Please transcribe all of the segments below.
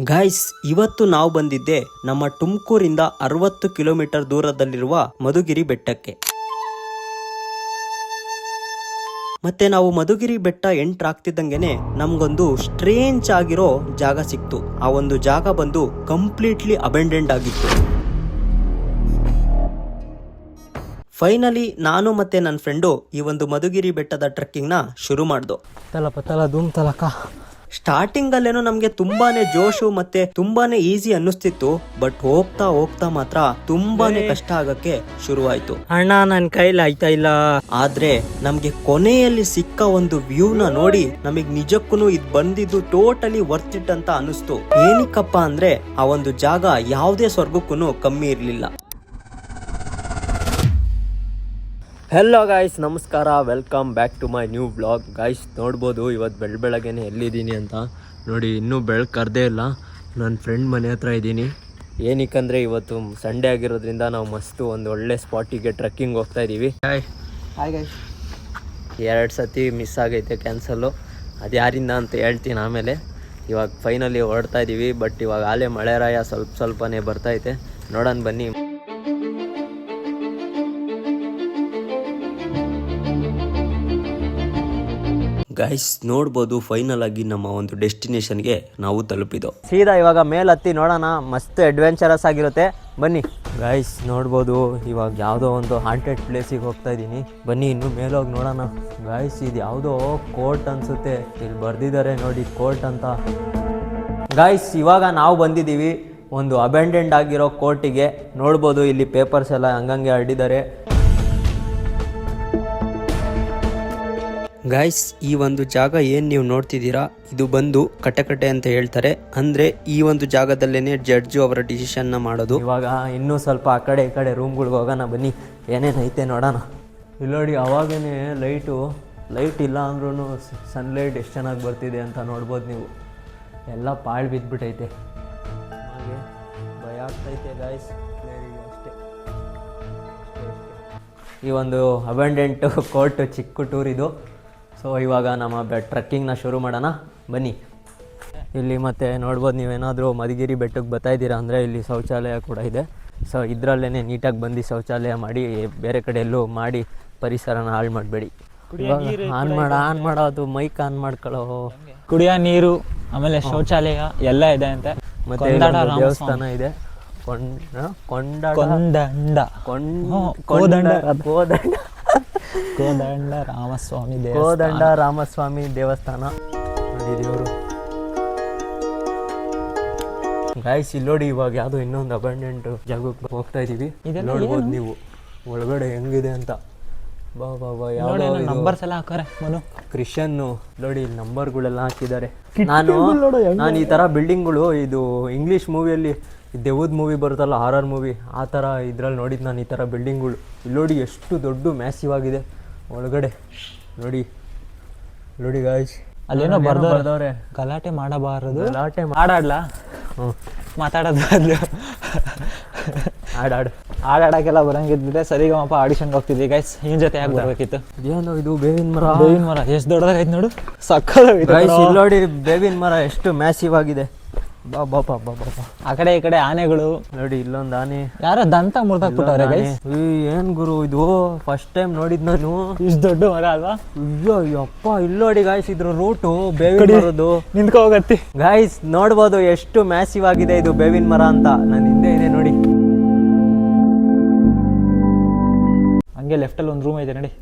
Guys, ಇವತ್ತು ನಾವು ಬಂದಿದ್ದೆ ನಮ್ಮ ತುಮಕೂರಿಂದ 60 ಕಿಲೋಮೀಟರ್ ದೂರದಲ್ಲಿರುವ ಮಧುಗಿರಿ ಬೆಟ್ಟಕ್ಕೆ. ಮತ್ತೆ ನಾವು ಮಧುಗಿರಿ ಬೆಟ್ಟ ಎಂಟರ್ ಆಗ್ತಿದ್ದಂಗೆನೆ ನಮ್ಗೊಂದು ಸ್ಟ್ರೇಂಜ್ ಆಗಿರೋ ಜಾಗ ಸಿಕ್ತು. ಆ ಒಂದು ಜಾಗ ಬಂದು ಕಂಪ್ಲೀಟ್ಲಿ ಅಬೆಂಡೆಂಡ್ ಆಗಿತ್ತು. ಫೈನಲಿ ನಾನು ಮತ್ತೆ ನನ್ನ ಫ್ರೆಂಡು ಈ ಒಂದು ಮಧುಗಿರಿ ಬೆಟ್ಟದ ಟ್ರೆಕ್ಕಿಂಗ್ ನ ಶುರು ಮಾಡ್ದು. ಸ್ಟಾರ್ಟಿಂಗ್ ಅಲ್ಲೇನೋ ನಮ್ಗೆ ತುಂಬಾನೇ ಜೋಶು ಮತ್ತೆ ತುಂಬಾನೇ ಈಸಿ ಅನ್ನಿಸ್ತಿತ್ತು. ಬಟ್ ಹೋಗ್ತಾ ಹೋಗ್ತಾ ಮಾತ್ರ ತುಂಬಾನೇ ಕಷ್ಟ ಆಗಕ್ಕೆ ಶುರುವಾಯ್ತು. ಅಣ್ಣ ನನ್ ಕೈಲಿ ಆಯ್ತಾ ಇಲ್ಲ. ಆದ್ರೆ ನಮ್ಗೆ ಕೊನೆಯಲ್ಲಿ ಸಿಕ್ಕ ಒಂದು ವ್ಯೂ ನ ನೋಡಿ ನಮಗ್ ನಿಜಕ್ಕೂ ಇದ್ ಬಂದಿದ್ದು ಟೋಟಲಿ ವರ್ತ್ ಇಟ್ ಅಂತ ಅನಿಸ್ತು. ಏನಕ್ಕಪ್ಪ ಅಂದ್ರೆ ಆ ಒಂದು ಜಾಗ ಯಾವುದೇ ಸ್ವರ್ಗಕ್ಕೂ ಕಮ್ಮಿ ಇರ್ಲಿಲ್ಲ. ಹೆಲೋ ಗಾಯ್ಸ್, ನಮಸ್ಕಾರ, welcome back to my new blog. Guys ನೋಡ್ಬೋದು ಇವತ್ತು ಬೆಳಗ್ಗೆನೆ ಎಲ್ಲಿದ್ದೀನಿ ಅಂತ ನೋಡಿ. ಇನ್ನೂ ಬೆಳಕು ಕರ್ದೇ ಇಲ್ಲ. ನನ್ನ ಫ್ರೆಂಡ್ ಮನೆ ಹತ್ರ ಇದ್ದೀನಿ. ಏನಕ್ಕಂದರೆ ಇವತ್ತು ಸಂಡೇ ಆಗಿರೋದ್ರಿಂದ ನಾವು ಮಸ್ತು ಒಂದು ಒಳ್ಳೆ ಸ್ಪಾಟಿಗೆ ಟ್ರೆಕ್ಕಿಂಗ್ ಹೋಗ್ತಾ ಇದ್ದೀವಿ. ಹಾಯ್ ಗಾಯ್ಸ್, 2 ಸತಿ ಮಿಸ್ ಆಗೈತೆ, ಕ್ಯಾನ್ಸಲ್ಲು. ಅದು ಯಾರಿಂದ ಅಂತ ಹೇಳ್ತೀನಿ ಆಮೇಲೆ. ಇವಾಗ ಫೈನಲಿ ಹೊರಡ್ತಾ ಇದ್ದೀವಿ. ಬಟ್ ಇವಾಗ ಆಲೇ ಮಳೆರಾಯ ಸ್ವಲ್ಪನೇ ಬರ್ತೈತೆ. ನೋಡೋಣ ಬನ್ನಿ. ಗೈಸ್ ನೋಡ್ಬೋದು, ಫೈನಲ್ ಆಗಿ ನಮ್ಮ ಒಂದು ಡೆಸ್ಟಿನೇಷನ್ಗೆ ನಾವು ತಲುಪಿದ್ದು. ಸೀದಾ ಇವಾಗ ಮೇಲೆ ಹತ್ತಿ ನೋಡೋಣ. ಮಸ್ತ್ ಅಡ್ವೆಂಚರಸ್ ಆಗಿರುತ್ತೆ, ಬನ್ನಿ. ಗೈಸ್ ನೋಡ್ಬೋದು, ಇವಾಗ ಯಾವುದೋ ಒಂದು ಹಾಂಟೆಡ್ ಪ್ಲೇಸಿಗೆ ಹೋಗ್ತಾ ಇದ್ದೀನಿ. ಬನ್ನಿ ಇನ್ನೂ ಮೇಲೋಗಿ ನೋಡೋಣ. ಗೈಸ್ ಇದು ಯಾವುದೋ ಕೋರ್ಟ್ ಅನ್ಸುತ್ತೆ. ಇಲ್ಲಿ ಬರ್ದಿದ್ದಾರೆ ನೋಡಿ, ಕೋರ್ಟ್ ಅಂತ. ಗೈಸ್ ಇವಾಗ ನಾವು ಬಂದಿದ್ದೀವಿ ಒಂದು ಅಬೆಂಡೆಂಡ್ ಆಗಿರೋ ಕೋರ್ಟಿಗೆ. ನೋಡ್ಬೋದು ಇಲ್ಲಿ ಪೇಪರ್ಸ್ ಎಲ್ಲ ಹಂಗಂಗೆ ಹರಡಿದ್ದಾರೆ. ಗೈಸ್ ಈ ಒಂದು ಜಾಗ ಏನು ನೀವು ನೋಡ್ತಿದ್ದೀರಾ, ಇದು ಬಂದು ಕಟಕಟೆ ಅಂತ ಹೇಳ್ತಾರೆ. ಅಂದರೆ ಈ ಒಂದು ಜಾಗದಲ್ಲೇನೆ ಜಡ್ಜು ಅವರ ಡಿಸಿಷನ್ನ ಮಾಡೋದು. ಇವಾಗ ಇನ್ನೂ ಸ್ವಲ್ಪ ಆ ಕಡೆ ಈ ಕಡೆ ರೂಮ್ಗಳಿಗೆ ಹೋಗೋಣ, ಬನ್ನಿ ಏನೇನೈತೆ ನೋಡೋಣ. ಇಲ್ಲಿ ನೋಡಿ, ಅವಾಗೇ ಲೈಟ್ ಇಲ್ಲ ಅಂದ್ರೂ ಸನ್ಲೈಟ್ ಎಷ್ಟು ಚೆನ್ನಾಗಿ ಬರ್ತಿದೆ ಅಂತ ನೋಡ್ಬೋದು ನೀವು. ಎಲ್ಲ ಪಾಳು ಬಿದ್ದುಬಿಟ್ಟೈತೆ, ಹಾಗೆ ಭಯ ಆಗ್ತೈತೆ ಗೈಸ್. ಅಷ್ಟೇ ಈ ಒಂದು ಅಬೆಂಡೆಂಟ್ ಕೋರ್ಟ್ ಚಿಕ್ಕ ಟೂರ್ ಇದು. ಸೊ ಇವಾಗ ನಮ್ಮ ಟ್ರೆಕ್ಕಿಂಗ್ನ ಶುರು ಮಾಡೋಣ, ಬನ್ನಿ. ಇಲ್ಲಿ ಮತ್ತೆ ನೋಡ್ಬೋದು, ನೀವೇನಾದರೂ ಮಧುಗಿರಿ ಬೆಟ್ಟಕ್ಕೆ ಬರ್ತಾ ಇದ್ದೀರಾ ಅಂದರೆ ಇಲ್ಲಿ ಶೌಚಾಲಯ ಕೂಡ ಇದೆ. ಸೊ ಇದರಲ್ಲೇ ನೀಟಾಗಿ ಬಂದು ಶೌಚಾಲಯ ಮಾಡಿ, ಬೇರೆ ಕಡೆ ಎಲ್ಲೂ ಮಾಡಿ ಪರಿಸರನ ಹಾಳು ಮಾಡಬೇಡಿ. ಆನ್ ಮಾಡೋದು, ಮೈಕ್ ಆನ್ ಮಾಡ್ಕೊಳ್ಳೋ. ಕುಡಿಯೋ ನೀರು, ಆಮೇಲೆ ಶೌಚಾಲಯ ಎಲ್ಲ ಇದೆ ಅಂತೆ. ಮತ್ತೆ ದೇವಸ್ಥಾನ ಇದೆ, ಕೋದಂಡ ರಾಮಸ್ವಾಮಿ ದೇವಸ್ಥಾನ ನೋಡಿದೀವರು. ಗಾಯ್ಸ್ ಇಲ್ಲಿ ನೋಡಿ, ಇವಾಗ ಯಾವುದೋ ಇನ್ನೊಂದು ಅಬೆಂಡೆಂಟ್ ಜಾಗಕ್ಕೆ ಹೋಗ್ತಾ ಇದೀವಿ. ನೋಡ್ಬೋದು ನೀವು ಒಳಗಡೆ ಹೆಂಗಿದೆ ಅಂತ. ನಂಬರ್ಸ್ ಎಲ್ಲ ಹಾಕಾರೆ ಮನು. ಕ್ರಿಶ್ಚಿಯನ್ ನೋಡಿ, ಇಲ್ಲಿ ನಂಬರ್ಗಳೆಲ್ಲ ಹಾಕಿದ್ದಾರೆ. ನಾನು ಈ ಥರ ಬಿಲ್ಡಿಂಗ್ಗಳು, ಇದು ಇಂಗ್ಲೀಷ್ ಮೂವಿಯಲ್ಲಿ ದೆವ್ವದ ಮೂವಿ ಬರುತ್ತಲ್ಲ, ಹಾರರ್ ಮೂವಿ, ಆ ಥರ ಇದ್ರಲ್ಲಿ ನೋಡಿದ್ದು ನಾನು ಈ ಥರ ಬಿಲ್ಡಿಂಗ್ಗಳು. ಇಲ್ಲಿ ನೋಡಿ ಎಷ್ಟು ದೊಡ್ಡ ಮ್ಯಾಸಿವ್ ಆಗಿದೆ ಒಳಗಡೆ. ನೋಡಿ ಗಾಯ್ಸ್, ಅಲ್ಲೇನೋ ಬರ್ದವ್ರೆ, ಗಲಾಟೆ ಮಾಡಬಾರದು. ಗಲಾಟೆ ಆಡಾಡ್ಲಾ? ಮಾತಾಡೋದು ಆಡಾಡಕ್ಕೆಲ್ಲ ಬರಂಗಿದ್ರೆ ಸರಿಗಮಪ ಆಡಿಷನ್ಗೆ ಹೋಗ್ತಿದ್ವಿ ಗೈಸ್. ಇನ್ ಜೊತೆ ಯಾಕೆ ಬರ್ಬೇಕಿತ್ತು? ಏನು ಇದು ಬೇವಿನ ಮರ ಎಷ್ಟು ದೊಡ್ಡದಾಗೈತೆ ನೋಡು, ಸಕ್ಕತ್ತಾಗಿದೆ. ನೋಡಿ ಬೇವಿನ ಮರ ಎಷ್ಟು ಮ್ಯಾಸಿವ್ ಆಗಿದೆ. ಆ ಕಡೆ ಈ ಕಡೆ ಆನೆಗಳು ನೋಡಿ. ಇಲ್ಲೊಂದು ಆನೆ, ಯಾರೋ ದಂತ ಮುರ್ದಾಕ್ಬಿಟ್ಟವ್ರೆ ಗೈಸ್. ಏನ್ ಗುರು ಇದು, ಫಸ್ಟ್ ಟೈಮ್ ನೋಡಿದ್ ನಾನು. ಇಷ್ಟು ದೊಡ್ಡ ಮರ ಅಲ್ವಾ? ಅಯ್ಯಪ್ಪ, ಇಲ್ಲಿ ನೋಡಿ ಗಾಯ್ಸ್, ಇದ್ರ ರೂಟು ಬೇವಿನ ಮರದ್ದು. ನಿಂತ್ಕೊ ಹೋಗತ್ತಿ ಗಾಯ್ಸ್ ನೋಡ್ಬೋದು ಎಷ್ಟು ಮ್ಯಾಸಿವ್ ಆಗಿದೆ ಇದು ಬೇವಿನ ಮರ ಅಂತ. ನನ್ನ ಹಿಂದೆ ಇದೆ ನೋಡಿ. ಹಂಗೆ ಲೆಫ್ಟ್ ಅಲ್ಲಿ ಒಂದು ರೂಮ್ ಇದೆ ನೋಡಿ.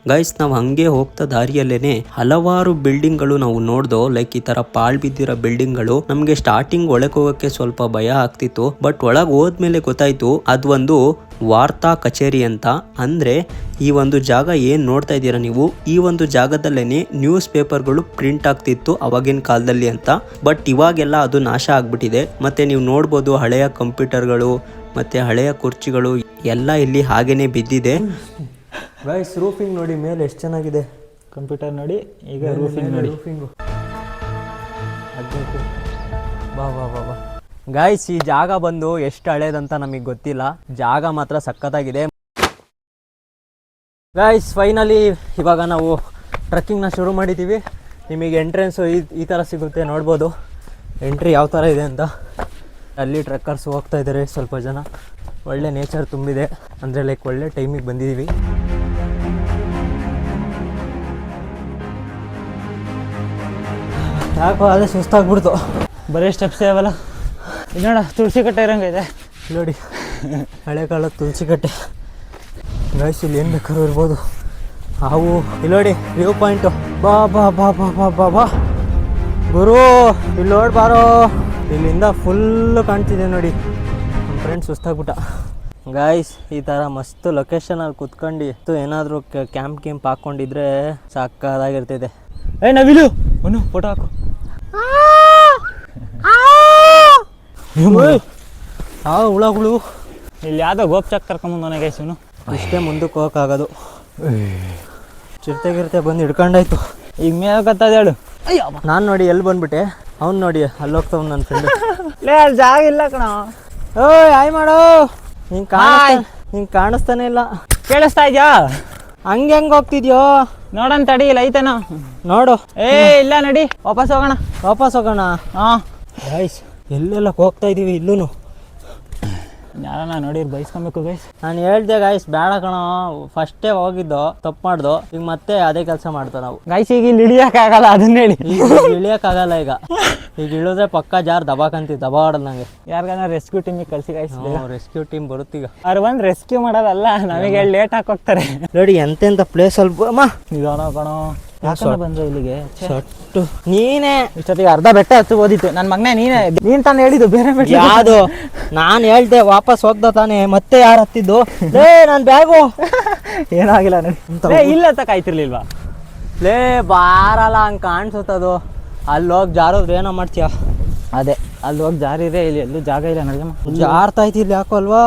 ಗೈಸ್ ನಾವು ಹಂಗೆ ಹೋಗ್ತಾ ದಾರಿಯಲ್ಲೇನೆ ಹಲವಾರು ಬಿಲ್ಡಿಂಗ್ಗಳು ನಾವು ನೋಡ್ದೋ. ಲೈಕ್ ಈ ತರ ಪಾಳ್ ಬಿದ್ದಿರೋ ಬಿಲ್ಡಿಂಗ್ಗಳು. ನಮ್ಗೆ ಸ್ಟಾರ್ಟಿಂಗ್ ಒಳಗೆ ಹೋಗಕ್ಕೆ ಸ್ವಲ್ಪ ಭಯ ಆಗ್ತಿತ್ತು. ಬಟ್ ಒಳಗೆ ಹೋದ್ಮೇಲೆ ಗೊತ್ತಾಯ್ತು ಅದೊಂದು ವಾರ್ತಾ ಕಚೇರಿ ಅಂತ. ಅಂದ್ರೆ ಈ ಒಂದು ಜಾಗ ಏನ್ ನೋಡ್ತಾ ಇದ್ದೀರಾ ನೀವು, ಈ ಒಂದು ಜಾಗದಲ್ಲೇನೆ ನ್ಯೂಸ್ ಪೇಪರ್ಗಳು ಪ್ರಿಂಟ್ ಆಗ್ತಿತ್ತು ಅವಾಗಿನ ಕಾಲದಲ್ಲಿ ಅಂತ. ಬಟ್ ಇವಾಗೆಲ್ಲ ಅದು ನಾಶ ಆಗ್ಬಿಟ್ಟಿದೆ. ಮತ್ತೆ ನೀವು ನೋಡ್ಬೋದು ಹಳೆಯ ಕಂಪ್ಯೂಟರ್ಗಳು ಮತ್ತೆ ಹಳೆಯ ಕುರ್ಚಿಗಳು ಎಲ್ಲ ಇಲ್ಲಿ ಹಾಗೇನೆ ಬಿದ್ದಿದೆ. ಗೈಸ್ ರೂಫಿಂಗ್ ನೋಡಿ ಮೇಲೆ ಎಷ್ಟು ಚೆನ್ನಾಗಿದೆ. ಕಂಪ್ಯೂಟರ್ ನೋಡಿ, ಈಗ ರೂಫಿಂಗ್ ನೋಡಿ. ಗೈಸ್ ಈ ಜಾಗ ಬಂದು ಎಷ್ಟು ಹಳೇದಂತ ನಮಗೆ ಗೊತ್ತಿಲ್ಲ. ಜಾಗ ಮಾತ್ರ ಸಖತ್ತಾಗಿದೆ. ಗೈಸ್ ಫೈನಲಿ ಇವಾಗ ನಾವು ಟ್ರಕ್ಕಿಂಗ್ನ ಶುರು ಮಾಡಿದ್ದೀವಿ. ನಿಮಗೆ ಎಂಟ್ರೆನ್ಸು ಈ ಥರ ಸಿಗುತ್ತೆ, ನೋಡ್ಬೋದು ಎಂಟ್ರಿ ಯಾವ ಥರ ಇದೆ ಅಂತ. ಅಲ್ಲಿ ಟ್ರೆಕ್ಕರ್ಸ್ ಹೋಗ್ತಾ ಇದ್ದಾರೆ ಸ್ವಲ್ಪ ಜನ. ಒಳ್ಳೆ ನೇಚರ್ ತುಂಬಿದೆ, ಅಂದರೆ ಲೈಕ್ ಒಳ್ಳೆ ಟೈಮಿಗೆ ಬಂದಿದ್ದೀವಿ. ಯಾಕೋ ಅದೇ ಸುಸ್ತಾಗ್ಬಿಡ್ತು, ಬರೀ ಸ್ಟೆಪ್ಸ್ ಅವಲ್ಲ. ಇದು ನೋಡ ತುಳಸಿ ಕಟ್ಟೆ ಇರೋಂಗಿದೆ ನೋಡಿ, ಹಳೆ ಕಾಲದ ತುಳಸಿ ಕಟ್ಟೆ. ಗೈಸ್ ಇಲ್ಲಿ ಏನು ಬೇಕಾದ್ರೂ ಇರ್ಬೋದು. ಹಾವು ಇಲ್ಲಿ ನೋಡಿ, ವ್ಯೂ ಪಾಯಿಂಟು. ಬಾ ಬಾ ಬಾ ಬಾ ಬಾ ಬಾ ಬಾ ಗುರು, ಇಲ್ಲಿ ನೋಡ್ಬಾರೋ, ಇಲ್ಲಿಂದ ಫುಲ್ಲು ಕಾಣ್ತಿದೆ ನೋಡಿ. ನಮ್ಮ ಫ್ರೆಂಡ್ ಸುಸ್ತಾಗ್ಬಿಟ್ಟ. ಗಾಯ್ಸ್ ಈ ಥರ ಮಸ್ತ್ ಲೊಕೇಶನಲ್ಲಿ ಕುತ್ಕೊಂಡು ಏನಾದರೂ ಕ್ಯಾಂಪ್ ಹಾಕ್ಕೊಂಡಿದ್ರೆ ಸಾಕಾಗಿರ್ತಿದೆ. ನವಿಲು ಅವನು ಫೋಟೋ ಹಾಕು. ಹುಳಗಳು. ಇಲ್ಲಿ ಯಾವುದೋ ಗೋಪ್ಚಾಕ್ ಕರ್ಕೊಂಬಂದವನೇ ಗೈಸ್ ಇವನು. ಇಷ್ಟೇ ಮುಂದಕ್ಕೆ ಹೋಗೋಕ್ಕಾಗೋದು. ಚಿರತೆ ಬಂದು ಹಿಡ್ಕೊಂಡಾಯ್ತು. ಈಗ ಮೇಲೆ ಕತ್ತದ ಹೇಳು. ನಾನು ನೋಡಿ ಎಲ್ಲಿ ಬಂದ್ಬಿಟ್ಟೆ, ಅವ್ನು ನೋಡಿ ಅಲ್ಲಿ ಹೋಗ್ತಾವ್ ನನ್ನ ಫ್ರೆಂಡ್. ಲೇ ಅಲ್ಲಿ ಜಾಗ ಇಲ್ಲ ಕಣ. ಓಯ್ ಆಯ್ ಮಾಡೋ, ಹಿಂಗೆ ಕಾಣಿಸ್ತಾನೆ ಇಲ್ಲ. ಕೇಳಿಸ್ತಾ ಇದ್ಯಾ? ಹಂಗೆ ಹೋಗ್ತಿದ್ಯೋ? ನೋಡೋಣ ತಡಿ, ಇಲ್ಲ ಐತೇನೋ ನೋಡು. ಇಲ್ಲ ನಡಿ ವಾಪಸ್ ಹೋಗೋಣ. ಹಾಂ ಗೈಸ್ ಎಲ್ಲೆಲ್ಲ ಹೋಗ್ತಾ ಇದೀವಿ. ಇಲ್ಲೂ ಯಾರನ್ನ ನೋಡಿರ್ ಬೈಸ್ಕೊಬೇಕು ಗೈಸ್. ನಾನು ಹೇಳ್ದೆ ಗೈಸ್ ಬೇಡ ಕಣೋ, ಫಸ್ಟೇ ಹೋಗಿದ್ದು ತಪ್ಪು ಮಾಡ್ದು, ಈಗ ಮತ್ತೆ ಅದೇ ಕೆಲಸ ಮಾಡ್ತೋ ನಾವು. ಗೈಸ್ ಈಗ ಇಲ್ಲಿ ಇಳಿಯೋಕ್ಕಾಗಲ್ಲ, ಅದನ್ನ ಹೇಳಿ. ಈಗ ಇಳಿಯೋಕ್ಕಾಗಲ್ಲ. ಈಗ ಇಳಿದ್ರೆ ಪಕ್ಕ ಜಾರ್ ದಬಾಕಂತೀವಿ, ದಬಾಡೋದು ನಂಗೆ. ಯಾರಿಗಾನ ರೆಸ್ಕ್ಯೂ ಟೀಮಿಗೆ ಕಳ್ಸಿ ಗೈಸ್. Rescue team ಬರುತ್ತೀಗ. ಅವ್ರು ಬಂದು ರೆಸ್ಕ್ಯೂ ಮಾಡೋದಲ್ಲ, ನಮಗೆ ಲೇಟ್ ಹಾಕಿ ಹೋಗ್ತಾರೆ. ನೋಡಿ ಎಂತೆಂಥ ಪ್ಲೇಸ್ ಅಲ್ಪ ಅಮ್ಮ. ನಿಧಾನ ಕಣೋ, ಯಾಕಂದ್ರೆ ಬಂದ್ರೆ ಇಲ್ಲಿಗೆ ಸಟ್ಟು ನೀನೇ ಇಷ್ಟೊತ್ತಿಗೆ ಅರ್ಧ ಬೆಟ್ಟ ಹತ್ತಬೋದಿತ್ತು. ನನ್ನ ಮಗನೇ ನೀನ್ ತಾನು ಹೇಳಿದ್ದು ಬೇರೆ ಬೆಟ್ಟ ಯಾವುದು? ನಾನು ಹೇಳ್ದೆ ವಾಪಸ್ ಹೋಗ್ದ ತಾನೆ, ಮತ್ತೆ ಯಾರು ಹತ್ತಿದ್ದು? ನನ್ನ ಬ್ಯಾಗು ಏನಾಗಿಲ್ಲ ನೋಡಿ. ಇಲ್ಲ ಅಂತ ಕಾಯ್ತಿರ್ಲಿಲ್ವಾ? ಲೇ ಬಾರಲ್ಲ, ಹಂಗೆ ಕಾಣಿಸುತ್ತದು. ಅಲ್ಲಿ ಹೋಗಿ ಜಾರೋದ್ರೆ ಏನೋ ಮಾಡ್ತೀಯ? ಅದೇ ಅಲ್ಲಿ ಹೋಗಿ ಜಾರಿದೆ, ಇಲ್ಲಿ ಎಲ್ಲೂ ಜಾಗ ಇಲ್ಲ ನಡಿಯಮ್ಮ. ಜಾರ್ತಾ ಇದ್ದಿಲ್ಲ ಯಾಕೋ ಅಲ್ವಾ?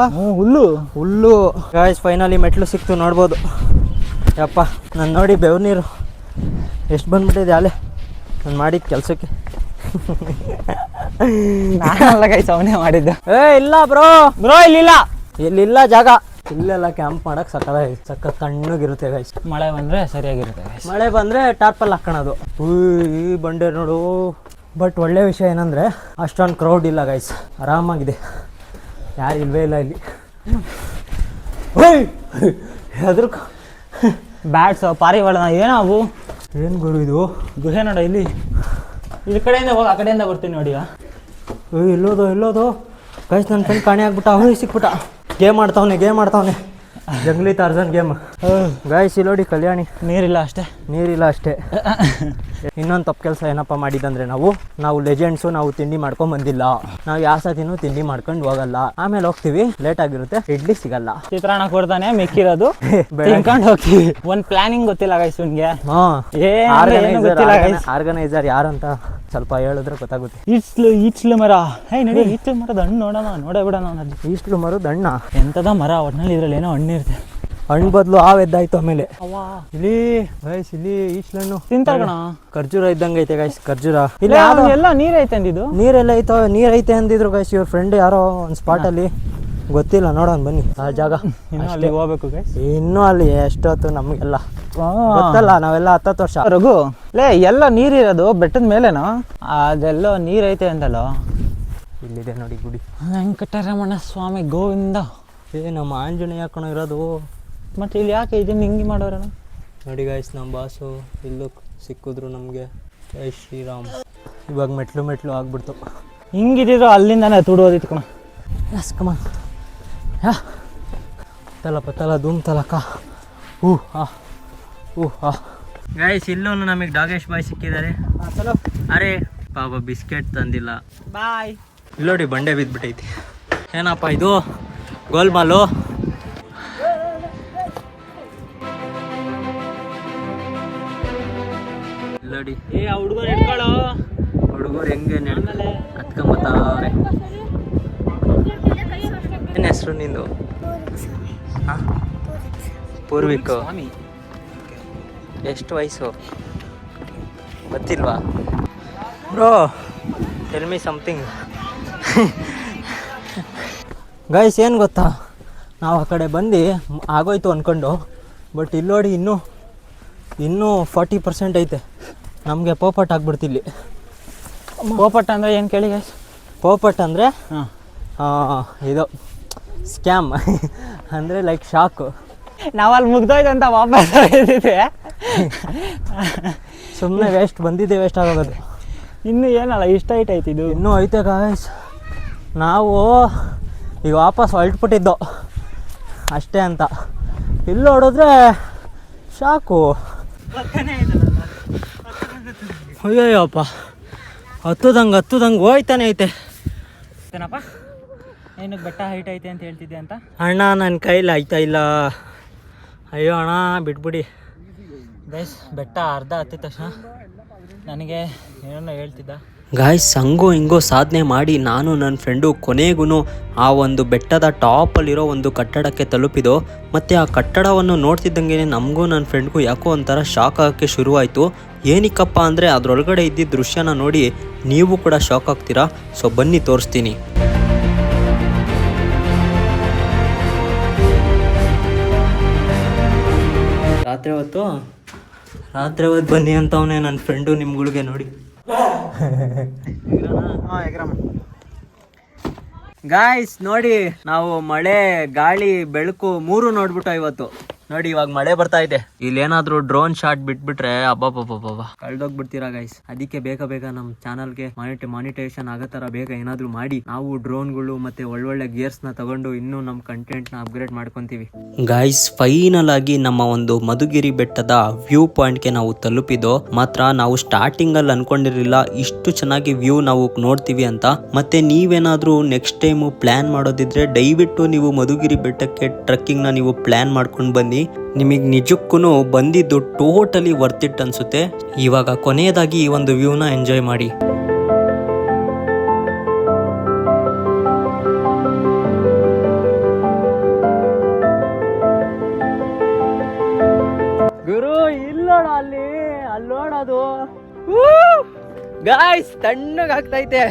ಹುಲ್ಲು. ಗಾಯ್ಸ್ ಫೈನಲಿ ಮೆಟ್ಲು ಸಿಕ್ತು, ನೋಡ್ಬೋದು. ಯಪ್ಪ ನಾನು ನೋಡಿ ಬೆವ್ರು ನೀರು ಎಷ್ಟು ಬಂದ್ಬಿಟ್ಟಿದೆ ಅಲ್ಲೇ ನಾನು ಮಾಡಿದ ಕೆಲಸಕ್ಕೆ. ನಾನಲ್ಲ ಗೈಸ್, ಅವನೇ ಮಾಡಿದ್ದು. ಇಲ್ಲ ಬ್ರೋ ಇಲ್ಲಿಲ್ಲ ಜಾಗ. ಇಲ್ಲೆಲ್ಲ ಕ್ಯಾಂಪ್ ಮಾಡಕ್ಕೆ ಸಕ್ಕ ತಣ್ಣಗಿರುತ್ತೆ ಗೈಸ್. ಮಳೆ ಬಂದರೆ ಸರಿಯಾಗಿರುತ್ತೆ ಗೈಸ್. ಮಳೆ ಬಂದರೆ ಟಾರ್ಪಲ್ ಹಾಕೋಣದು. ಈ ಬಂಡೆ ನೋಡು. ಬಟ್ ಒಳ್ಳೆ ವಿಷಯ ಏನಂದರೆ ಅಷ್ಟೊಂದು ಕ್ರೌಡ್ ಇಲ್ಲ ಗೈಸ್, ಆರಾಮಾಗಿದೆ, ಯಾರು ಇಲ್ವೇ ಇಲ್ಲ ಇಲ್ಲಿ. ಅದ್ರ ಬ್ಯಾಟ್ಸ್ ಪಾರಿವಾಳ ಏನೋ ಅವು. ಏನು ಗುರು ಇದು? ಗುಹೆ ನೋಡ, ಇಲ್ಲಿ ಕಡೆಯಿಂದ ಹೋಗಿ ಆ ಕಡೆಯಿಂದ ಬರ್ತೀನಿ ನೋಡಿ. ಎಲ್ಲೋದು ಗೈಸ್, ನನ್ನ ಫ್ರೆಂಡ್ ಕಾಣೆ ಆಗ್ಬಿಟ್ಟ. ಸಿಕ್ಬಿಟ್ಟ. ಗೇಮ್ ಆಡ್ತಾವನೆ ಜಂಗ್ಲಿ ಟಾರ್ಜನ್ ಗೇಮ್. ಗೈಸ್ ಇಲ್ಲಿ ನೋಡಿ ಕಲ್ಯಾಣಿ. ನೀರಿಲ್ಲ ಅಷ್ಟೇ. ಇನ್ನೊಂದು ತಪ್ಪು ಕೆಲಸ ಏನಪ್ಪ ಮಾಡಿದಂದ್ರೆ ನಾವು ಲೆಜೆಂಡ್ಸು, ನಾವು ತಿಂಡಿ ಮಾಡ್ಕೊಂಡು ಬಂದಿಲ್ಲ. ನಾವು ಯಾವ ಸತಿನೂ ತಿಂಡಿ ಮಾಡ್ಕೊಂಡು ಹೋಗಲ್ಲ, ಆಮೇಲೆ ಹೋಗ್ತೀವಿ, ಲೇಟ್ ಆಗಿರುತ್ತೆ, ಇಡ್ಲಿ ಸಿಗಲ್ಲ, ಚಿತ್ರಾನ್ನ ಕೊಡ್ತಾನೆ, ಮಿಕ್ಕಿರೋದು ತಿನ್ಕೊಂಡು ಹೋಗ್ತೀವಿ. ಒಂದು ಪ್ಲಾನಿಂಗ್ ಗೊತ್ತಿಲ್ಲ ಗೈಸ್ ಇವ್ನಿಗೆ. ಆರ್ಗನೈಸರ್ ಯಾರಂತ ಸ್ವಲ್ಪ ಹೇಳಿದ್ರೆ ಗೊತ್ತಾಗುತ್ತೆ. ಈಚ್ಲು ಮರ. ನಡಿ ಈಚ್ಲು ಮರದ ಹಣ್ಣು ನೋಡೇ ಬಿಡೋಣ. ಈಚ್ಲು ಮರದ ಹಣ್ಣ ಎಂತದ ಮರ ಒಟ್ಟಿನಲ್ಲಿ, ಇದ್ರಲ್ಲಿ ಏನೋ ಹಣ್ಣು ಇರುತ್ತೆ. ಹಣ್ಣು ಬದಲು ಎದ್ದಾಯ್ತು. ಆಮೇಲೆ ಇಲ್ಲಿ ಗೈಸ್ ಇಲ್ಲಿ ಈಚ್ಲಣ್ಣು ತಿಂತಾರಣ. ಖರ್ಜೂರ ಇದ್ದಂಗೆ ಐತೆ ಗೈಸ್, ಖರ್ಜೂರ. ಇಲ್ಲ ಎಲ್ಲ ನೀರ್ ಐತೆ ಅಂದಿದ್ದು. ನೀರ್ ಐತೆ ಅಂದಿದ್ರು ಗೈಸ್. ಇವ್ರ ಫ್ರೆಂಡ್ ಯಾರೋ ಒಂದು ಸ್ಪಾಟ್ ಅಲ್ಲಿ, ಗೊತ್ತಿಲ್ಲ, ನೋಡೋಣ ಬನ್ನಿ ಆ ಜಾಗ. ಅಲ್ಲಿ ಹೋಗ್ಬೇಕು ಗೈಸ್. ಇನ್ನೂ ಅಲ್ಲಿ ಎಷ್ಟೊತ್ತು ನಮಗೆಲ್ಲ ಗೊತ್ತಲ್ಲ, ನಾವೆಲ್ಲ 10 ವರ್ಷ. ರಘು ಎಲ್ಲ ನೀರಿರೋದು ಬೆಟ್ಟದ ಮೇಲೆನೋ, ಅದೆಲ್ಲೋ ನೀರ್ ಐತೆ ಅಂತಲ್ಲೋ. ಇಲ್ಲಿದೆ ನೋಡಿ ಗುಡಿ. ವೆಂಕಟರಮಣ ಸ್ವಾಮಿ ಗೋವಿಂದ. ನಮ್ಮ ಆಂಜನೇಯ ಕಣ ಇರೋದು. ಮತ್ತೆ ಇಲ್ಲಿ ಯಾಕೆ ಇದನ್ನ ಹಿಂಗೆ ಮಾಡೋರಣ? ನೋಡಿ ಗೈಸ್, ನಮ್ಮ ಬಾಸು ಇಲ್ಲೂ ಸಿಕ್ಕಿದ್ರು ನಮಗೆ. ಜೈ ಶ್ರೀರಾಮ್. ಇವಾಗ ಮೆಟ್ಲು ಆಗ್ಬಿಡ್ತು. ಹಿಂಗಿದ್ರು ಅಲ್ಲಿಂದಾನೆ ತುಡೋದಿತ್ತು ಕಣ. Yes come on. ತಲ ಧೂಮ್ ತಲಕ. ಗೈಸ್ ಇಲ್ಲೂ ನಮಗೆ ಡಾಗೇಶ್ ಬಾಯ್ ಸಿಕ್ಕಿದ್ದಾರೆ. ಅರೆ ಪಾಪ ಬಿಸ್ಕೆಟ್ ತಂದಿಲ್ಲ. ಬಾಯ್. ಇಲ್ಲೋಡಿ ಬಂಡೆ ಬಿದ್ದುಬಿಟ್ಟೈತಿ. ಏನಪ್ಪ ಇದು ಗೋಲ್ಮಾಲು? ಇಲ್ಲೋಡಿ ಹುಡುಗರು ಹಿಡ್ಕೊಳ್ಳೋ. ಹುಡುಗರು ಹೆಂಗೆ ಹತ್ಕೊಂಬತ್ತವ್ರೆ. ಏನು ಹೆಸರು ನಿಂದು? ಪೂರ್ವಿಕ್. ಎಷ್ಟು ವಯಸ್ಸು ಗೊತ್ತಿಲ್ವಾ bro? Tell me something. Guys ಏನು ಗೊತ್ತಾ, ನಾವು ಆ ಕಡೆ ಬಂದು ಆಗೋಯ್ತು ಅಂದ್ಕೊಂಡು, ಬಟ್ ಇಲ್ಲಿ ನೋಡಿ ಇನ್ನೂ ಇನ್ನೂ 40% ಐತೆ. ನಮಗೆ ಪೋಪಟ್ ಆಗ್ಬಿಡ್ತಿಲ್ಲಿ. ಪೋಪಟ್ ಅಂದರೆ ಏನು ಕೇಳಿ ಗೈಸ್? ಪೋಪಟ್ ಅಂದರೆ ಹಾಂ, ಇದು ಸ್ಕ್ಯಾಮ್ ಅಂದರೆ ಲೈಕ್ ಶಾಕು. ನಾವಲ್ಲಿ ಮುಗ್ದೋಯ್ತು ಅಂತ ವಾಪಸ್ ಹೋಗಿದ್ದೆ. ಸುಮ್ಮನೆ ವೇಸ್ಟ್ ಬಂದಿದ್ದೆ, ವೇಸ್ಟ್ ಆಗೋದು. ಇನ್ನೂ ಏನಲ್ಲ ಇಷ್ಟ ಐತೆ ಇದು. ಇನ್ನೂ ಐತೆ ಗಾಯ್ಸ್. ನಾವು ಈಗ ವಾಪಸ್ ಹೊರಟ್ಬಿಟ್ಟಿದ್ದೋ ಅಷ್ಟೇ ಅಂತ. ಇಲ್ಲಿ ನೋಡಿದ್ರೆ ಶಾಕು. ಅಯ್ಯೋಯ್ಯಪ್ಪ, ಹತ್ತದಂಗೆ ಹೋಯ್ತಾನೆ ಐತೆ. ಏನಪ್ಪ ಏನಕ್ಕೆ ಬೆಟ್ಟ ಹೈಟ್ ಐತೆ ಅಂತ ಹೇಳ್ತಿದ್ದೆ ಅಂತ? ಅಣ್ಣ ನನ್ನ ಕೈಲಿ ಆಯ್ತಾ ಇಲ್ಲ. ಅಯ್ಯೋ ಅಣ್ಣ ಬಿಟ್ಬಿಡಿ. ಗೈಸ್ ಬೆಟ್ಟ ಅರ್ಧ ಹತ್ತಿದ ತಕ್ಷಣ ನನಗೆ ಏನೋ ಹೇಳ್ತಿದ್ದ. ಗಾಯ್ಸ್ ಹಂಗೋ ಹಿಂಗೋ ಸಾಧನೆ ಮಾಡಿ ನಾನು ನನ್ನ ಫ್ರೆಂಡು ಕೊನೆಗೂ ಆ ಒಂದು ಬೆಟ್ಟದ ಟಾಪಲ್ಲಿರೋ ಒಂದು ಕಟ್ಟಡಕ್ಕೆ ತಲುಪಿದೋ. ಮತ್ತು ಆ ಕಟ್ಟಡವನ್ನು ನೋಡ್ತಿದ್ದಂಗೆ ನಮಗೂ ನನ್ನ ಫ್ರೆಂಡ್ಗೂ ಯಾಕೋ ಒಂಥರ ಶಾಕ್ ಆಗೋಕ್ಕೆ ಶುರುವಾಯಿತು. ಏನಕ್ಕಪ್ಪ ಅಂದರೆ ಅದರೊಳಗಡೆ ಇದ್ದಿದ್ದ ದೃಶ್ಯನ ನೋಡಿ ನೀವು ಕೂಡ ಶಾಕ್ ಆಗ್ತೀರಾ. ಸೊ ಬನ್ನಿ ತೋರಿಸ್ತೀನಿ. ರಾತ್ರಿ ಹೊತ್ತು ಬನ್ನಿ ಅಂತವನೇ ನನ್ನ ಫ್ರೆಂಡು ನಿಮ್ಗಳಿಗೆ ನೋಡಿ. ಗಾಯ್ಸ್ ನೋಡಿ, ನಾವು ಮಳೆ ಗಾಳಿ ಬೆಳಕು ಮೂರು ನೋಡ್ಬಿಟ್ಟು ಇವತ್ತು ನೋಡಿ. ಇವಾಗ ಮಳೆ ಬರ್ತಾ ಇದೆ. ಇಲ್ಲೇನಾದ್ರೂ ಡ್ರೋನ್ ಶಾಟ್ ಬಿಟ್ಬಿಟ್ರೆ ಅಬ್ಬಬ್ಬಬ್ಬ ಕಳ್ದೋಗ್ಬಿಡ್ತೀರಾ ಗೈಸ್. ಅದಕ್ಕೆ ಬೇಗ ನಮ್ಮ ಚಾನಲ್ಗೆ ಮಾನಿಟೈಸೇಷನ್ ಆಗೋ ತರ ಬೇಗ ಏನಾದ್ರು ಮಾಡಿ ನಾವು ಡ್ರೋನ್ಗಳು ಮತ್ತೆ ಒಳ್ಳೊಳ್ಳೆ ಗೇರ್ಸ್ ನ ತಗೊಂಡು ಇನ್ನೂ ನಮ್ಮ ಕಂಟೆಂಟ್ ನ ಅಪ್ಗ್ರೇಡ್ ಮಾಡ್ಕೊಂತೀವಿ. ಗೈಸ್ ಫೈನಲ್ ಆಗಿ ನಮ್ಮ ಒಂದು ಮಧುಗಿರಿ ಬೆಟ್ಟದ ವ್ಯೂ ಪಾಯಿಂಟ್ ಗೆ ನಾವು ತಲುಪಿದೋ. ಮಾತ್ರ ನಾವು ಸ್ಟಾರ್ಟಿಂಗ್ ಅಲ್ಲಿ ಅನ್ಕೊಂಡಿರ್ಲಿಲ್ಲ ಇಷ್ಟು ಚೆನ್ನಾಗಿ ವ್ಯೂ ನಾವು ನೋಡ್ತೀವಿ ಅಂತ. ಮತ್ತೆ ನೀವೇನಾದ್ರೂ ನೆಕ್ಸ್ಟ್ ಟೈಮ್ ಪ್ಲಾನ್ ಮಾಡೋದಿದ್ರೆ ದಯವಿಟ್ಟು ನೀವು ಮಧುಗಿರಿ ಬೆಟ್ಟಕ್ಕೆ ಟ್ರೆಕ್ಕಿಂಗ್ ನ ನೀವು ಪ್ಲಾನ್ ಮಾಡ್ಕೊಂಡು ಬನ್ನಿ. ನಿಮಗೆ ನಿಜಕ್ಕೂ ಬಂದಿದ್ದು ಟೋಟಲಿ ವರ್ತ್ ಇಟ್ ಅನ್ಸುತ್ತೆ. ಇವಾಗ ಕೊನೆಯದಾಗಿ ಈ ಒಂದು ವ್ಯೂನ ಎಂಜಾಯ್ ಮಾಡಿ. ಗುರು ಇಲ್ಲೋಡ ಅಲ್ಲೋಡೋದು ಗಾಯ್ಸ್ ತಣ್ಣಗಾಗ್ತೈತೆ.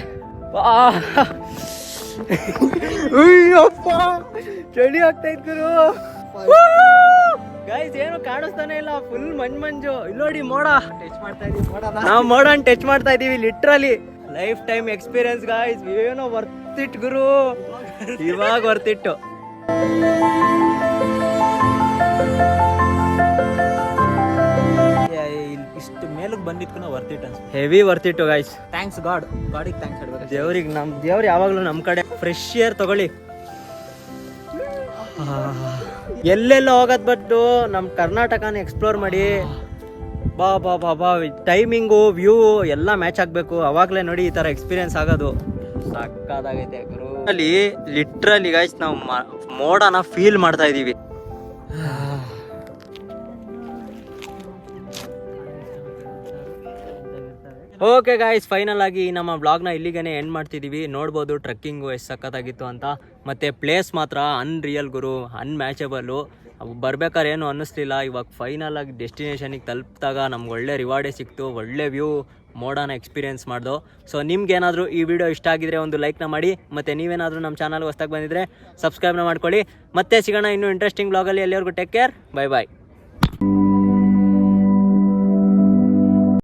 ಅಯ್ಯಪ್ಪ ಚಳಿ ಆಗ್ತೈತ್ ಗುರು. ಗೈಸ್ ಏನು ಕಾಣಿಸ್ತಾನೆ ಇಲ್ಲ, ಫುಲ್ ಮಂಜು. ಇಲ್ಲಿ ನೋಡಿ ಮೋಡ ಟಚ್ ಮಾಡ್ತಾ ಇದೀವಿ. ನಾವು ಮೋಡನ್ ಟಚ್ ಮಾಡ್ತಾ ಇದೀವಿ literally. Life time experience guys. ಏನೋ ವರ್ತ್ ಇಟ್ ಗುರು, ಇವಾಗ ವರ್ತ್ ಇಟ್ಟು. ಇಷ್ಟು ಮೇಲಕ್ಕೆ ಬಂದಿದ್ಕು ವರ್ತ್ ಇಟ್ ಅನ್ಸುತ್ತೆ. ಹೆವಿ ವರ್ತ್ ಇಟ್ಟು ಗಾಯ್ಸ್. ಥ್ಯಾಂಕ್ಸ್ ಗಾಡಿಗೆ ಥ್ಯಾಂಕ್ಸ್ ಹೇಳ್ಬೇಕು. ದೇವ್ರಿಗೆ ದೇವ್ರು ಯಾವಾಗ್ಲೂ ನಮ್ಮ ಕಡೆ. ಫ್ರೆಶ್ ಏರ್ ತಗೊಳ್ಳಿ. ಎಲ್ಲೆಲ್ಲ ಹೋಗೋದ್ ಬಟ್ಟು ನಮ್ಮ ಕರ್ನಾಟಕನ ಎಕ್ಸ್ಪ್ಲೋರ್ ಮಾಡಿ. ಬಾ ಟೈಮಿಂಗು ವ್ಯೂ ಎಲ್ಲ ಮ್ಯಾಚ್ ಆಗಬೇಕು. ಅವಾಗಲೇ ನೋಡಿ ಈ ಥರ ಎಕ್ಸ್ಪೀರಿಯನ್ಸ್ ಆಗೋದು. ಸಾಕಾಗೈತೆ ಗುರು. ಅಲ್ಲಿ ಲಿಟ್ರಲಿ ಗೈಸ್ ನಾವು ಮೋಡನ ಫೀಲ್ ಮಾಡ್ತಾ ಇದೀವಿ. ಓಕೆ ಗಾಯ್ಸ್, ಫೈನಲ್ ಆಗಿ ನಮ್ಮ ಬ್ಲಾಗ್ನ ಇಲ್ಲಿಗೇನೆ ಎಂಡ್ ಮಾಡ್ತಿದ್ದೀವಿ. ನೋಡ್ಬೋದು ಟ್ರೆಕ್ಕಿಂಗು ಎಷ್ಟು ಸಖತ್ತಾಗಿತ್ತು ಅಂತ. ಮತ್ತು ಪ್ಲೇಸ್ ಮಾತ್ರ ಅನ್ರಿಯಲ್ ಗುರು, ಅನ್ಮ್ಯಾಚಬಲ್ಲು. ಬರ್ಬೇಕಾದ್ರೆ ಏನು ಅನ್ನಿಸ್ಲಿಲ್ಲ. ಇವಾಗ ಫೈನಲ್ ಆಗಿ ಡೆಸ್ಟಿನೇಷನಿಗೆ ತಲುಪಿದಾಗ ನಮ್ಗೆ ಒಳ್ಳೆ ರಿವಾರ್ಡೇ ಸಿಕ್ತು. ಒಳ್ಳೆ ವ್ಯೂ, ಮೋಡನ ಎಕ್ಸ್ಪೀರಿಯನ್ಸ್ ಮಾಡ್ದು. ಸೊ ನಿಮ್ಗೇನಾದರೂ ಈ ವಿಡಿಯೋ ಇಷ್ಟ ಆಗಿದ್ರೆ ಒಂದು ಲೈಕ್ನ ಮಾಡಿ. ಮತ್ತು ನೀವೇನಾದರೂ ನಮ್ಮ ಚಾನಲ್ಗೆ ಹೊಸದಾಗಿ ಬಂದಿದ್ರೆ ಸಬ್ಸ್ಕ್ರೈಬ್ನ ಮಾಡ್ಕೊಳ್ಳಿ. ಮತ್ತೆ ಸಿಗೋಣ ಇನ್ನೂ ಇಂಟ್ರೆಸ್ಟಿಂಗ್ ಬ್ಲಾಗಲ್ಲಿ. ಎಲ್ಲರಿಗೂ ಟೇಕ್ ಕೇರ್, ಬೈ ಬಾಯ್.